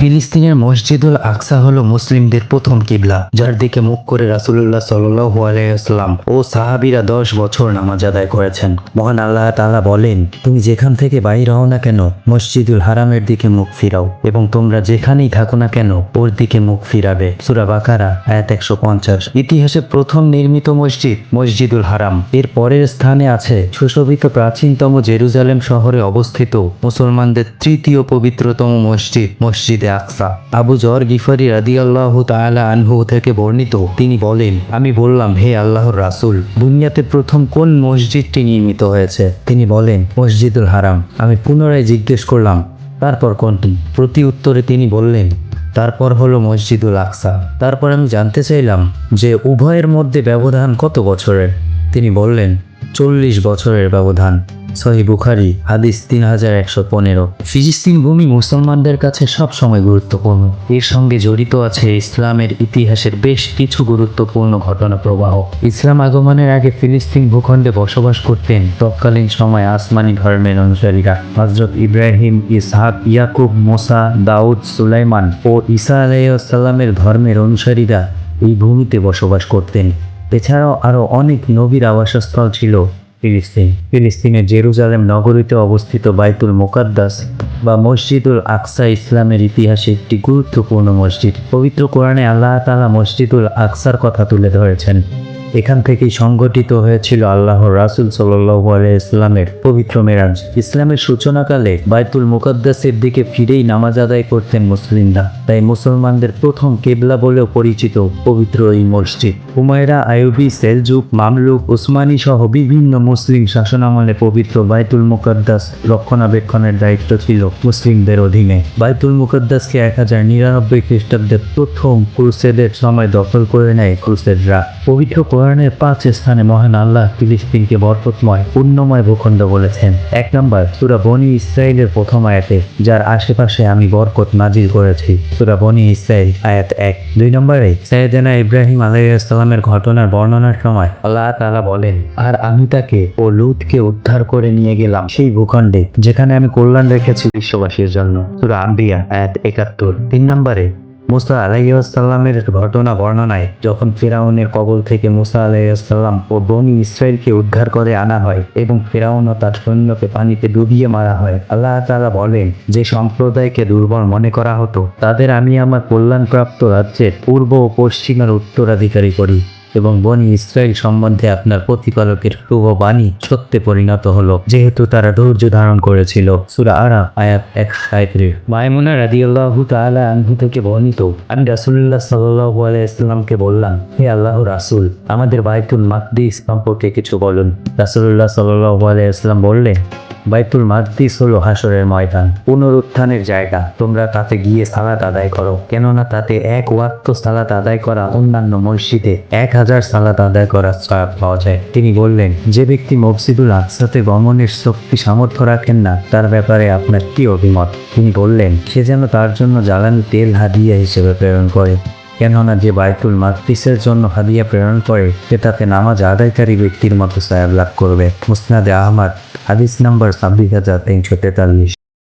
ফিলিস্তিনের মসজিদুল আকসা হলো মুসলিমদের প্রথম কিবলা, যার দিকে মুখ করে রাসূলুল্লাহ সাল্লাল্লাহু আলাইহি ওয়াসাল্লাম ও সাহাবীরা 10 বছর নামাজ আদায় করেছেন। মহান আল্লাহ তাআলা বলেন, তুমি যেখান থেকে বাইর হও না কেন মসজিদুল হারামের দিকে মুখ ফিরাও, এবং তোমরা যেখানেই থাকো না কেন ওর দিকে মুখ ফিরাবে। সূরা বাকারা আয়াত 150। ইতিহাসে প্রথম নির্মিত মসজিদ মসজিদুল হারাম। এর পরের স্থানে আছে সুশোভিত প্রাচীনতম জেরুজালেম শহরে অবস্থিত মুসলমানদের তৃতীয় পবিত্রতম মসজিদ মসজিদে আকসা। আবু যর গিফারি রাদিয়াল্লাহু তাআলা আনহু থেকে বর্ণিত, তিনি বলেন, আমি বললাম, হে আল্লাহর রাসূল, দুনিয়াতে প্রথম কোন মসজিদটি নির্মিত হয়েছে? তিনি বলেন, মসজিদুল হারাম। আমি পুনরায় জিজ্ঞেস করলাম, তারপর কোনটি? প্রতি উত্তরে তিনি বললেন, তারপর হলো মসজিদুল আকসা। তারপর আমি জানতে চাইলাম যে উভয়ের মধ্যে ব্যবধান কত বছরের? তিনি বললেন, 40 বছরের ব্যবধান। সহিহ বুখারী হাদিস 3115। ফিলিস্তিন ভূমি মুসলমানদের কাছে সব সময় গুরুত্বপূর্ণ। এর সঙ্গে জড়িত আছে ইসলামের ইতিহাসের বেশ কিছু গুরুত্বপূর্ণ ঘটনা প্রবাহ। ইসলাম আগমনের আগে ফিলিস্তিন ভূখণ্ডে বসবাস করতেন তৎকালীন সময় আসমানি ধর্মের অনুসারীরা। হযরত ইব্রাহিম, ইসহাক, ইয়াকুব, মুসা, দাউদ, সুলাইমান ও ঈসা আলাইহিস সালামের ধর্মের অনুসারীরা এই ভূমিতে বসবাস করতেন। এছাড়াও আরও অনেক নবীর আবাসস্থল ছিল ফিলিস্তিনের জেরুজালেম নগরীতে অবস্থিত বাইতুল মুকাদ্দাস বা মসজিদুল আকসা ইসলামের ইতিহাসে একটি গুরুত্বপূর্ণ মসজিদ। পবিত্র কোরআনে আল্লাহ তাআলা মসজিদুল আকসার কথা তুলে ধরেছেন। এখান থেকেই সংগঠিত হয়েছিল আল্লাহর রাসূল সাল্লাল্লাহু আলাইহি ওয়াসাল্লামের পবিত্র মেরাজ। ইসলামের সূচনাকালে বাইতুল মুকাদ্দাসের দিকে ফিরেই নামাজ আদায় করতেন মুসলিমরা, তাই মুসলমানদের প্রথম কিবলা বলেও পরিচিত পবিত্র এই মসজিদ। উমাইরা, আইয়ুবী, সেলজুক, মামলুক, উসমানী সহ বিভিন্ন মুসলিম শাসনামলে পবিত্র বাইতুল মুকাদ্দাস রক্ষণাবেক্ষণের দায়িত্ব ছিল মুসলিমদের অধীনে। বাইতুল মুকাদ্দাসকে 1099 খ্রিস্টাব্দে প্রথম ক্রুসেডের সময় দখল করে নেয় ক্রুসেডরা। পবিত্র কোরআনের 5 স্থানে মহান আল্লাহ ফিলিস্তিনকে বরকতময়, পুণ্যময় ভূখণ্ড বলেছেন। 1 নম্বর সূরা বনী ইসরাইলের প্রথম আয়াতে, যার আশেপাশে আমি বরকত নাজিল করেছি। সূরা বনী ইসরাইল আয়াত 1। 2 নম্বরে সাইয়েদনা ইব্রাহিম আলাইহিস সালামের ঘটনার বর্ণনার সময় আল্লাহ তাআলা বলেন, আর আমি তাকে ও লূতকে উদ্ধার করে নিয়ে গেলাম সেই ভূখণ্ডে যেখানে আমি কল্যাণ রেখেছি বিশ্ববাসীর জন্য। সূরা আম্বিয়া আয়াত 71। 3 নম্বরে মুসা আলাইহিস সালামের ঘটনা বর্ণনায় যখন ফিরাউনের কবল থেকে মুসা আলাইহিস সালাম ও বনী ইসরাইলকে উদ্ধার করে আনা হয় এবং ফিরাউন ও তার সৈন্যকে পানিতে ডুবিয়ে মারা হয়, আল্লাহ তাআলা বলেন, যে সম্প্রদায়কে দুর্বল মনে করা হতো তাদের আমি আমার কল্যাণপ্রাপ্ত রাজ্যের পূর্ব ও পশ্চিমের উত্তরাধিকারী করি, এবং বনী ইসরাইল সম্বন্ধে আপনার প্রতিপালকের শুভ বাণী সত্যে পরিণত হলো, যেহেতু তারা ধৈর্য ধারণ করেছিল। সূরা আরাফ আয়াত 137। মায়মুনা রাদিয়াল্লাহু তাআলা আনহা থেকে বর্ণিত, আমি রাসূলুল্লাহ সাল্লাল্লাহু আলাইহি ওয়াসাল্লামকে বললাম, হে আল্লাহর রাসূল, আমাদের বাইতুল মাকদিস সম্পর্কে কিছু বলুন। রাসূলুল্লাহ সাল্লাল্লাহু আলাইহি ওয়াসাল্লাম বললেন, বাইতুল মাকদিস হলো হাসরের ময়দান, পুনরুত্থানের জায়গা। তোমরা তাতে গিয়ে সালাত আদায় করো, কেননা তাতে 1 ওয়াক্ত সালাত আদায় করা অন্যান্য মসজিদে 1000 সালাত আদায় করার সওয়াব পাওয়া যায়। তিনি বললেন, যে ব্যক্তি মসজিদুল আকসাতে গমনের শক্তি সামর্থ্য রাখেন না, তার ব্যাপারে আপনার কি অভিমত? তিনি বললেন, সে যেন তার জন্য জ্বালানি তেল হাদিয়া হিসেবে প্রেরণ করে, কেননা যে বাইতুল মাকদিসের জন্য হাদিয়া প্রেরণ করে সে তাতে নামাজ আদায়কারী ব্যক্তির মতো সওয়াব লাভ করবে। মুসনাদে আহমদ হাদিস নাম্বার 26343।